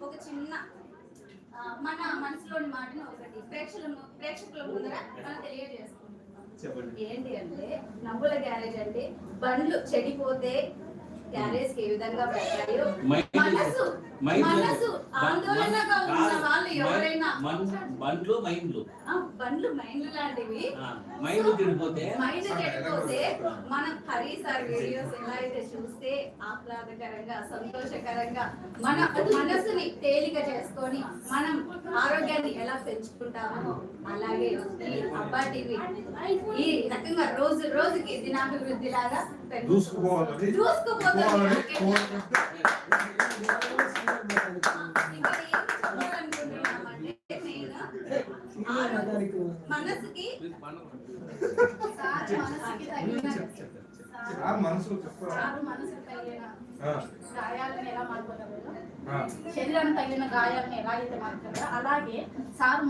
ఒక చిన్న మన మనసులోని మాటను ఒకటి ప్రేక్షకుల ముందర మనం తెలియజేసుకుంటున్నాం. ఏంటి అంటే నవ్వుల గ్యారేజ్ అంటే బండ్లు చెడిపోతే గ్యారేజ్ ఏ విధంగా పెట్టాయో మనసు ఆందోళనగా ఉన్న వాళ్ళు ఎవరైనా బండ్లు మైండ్లు లాంటివి మైండ్ చెడిపోతే మనం హరి సార్ వీడియోస్ ఎలా అయితే చూస్తే ఆహ్లాదకరంగా సంతోషకరంగా మన మనసుని తేలిక చేసుకొని మనం ఆరోగ్యాన్ని ఎలా పెంచుకుంటామో అలాగే ఈ అబ్బా టీవీ ఈ రకంగా రోజుకి దినాభివృద్ధి లాగా దూసుకుపోతుంది. మనసుకి తగిలిన గాయాలను ఎలా మారుతుందో, శరీరానికి తగిలిన గాయాలను ఎలా అయితే మారుతుందో అలాగే సార్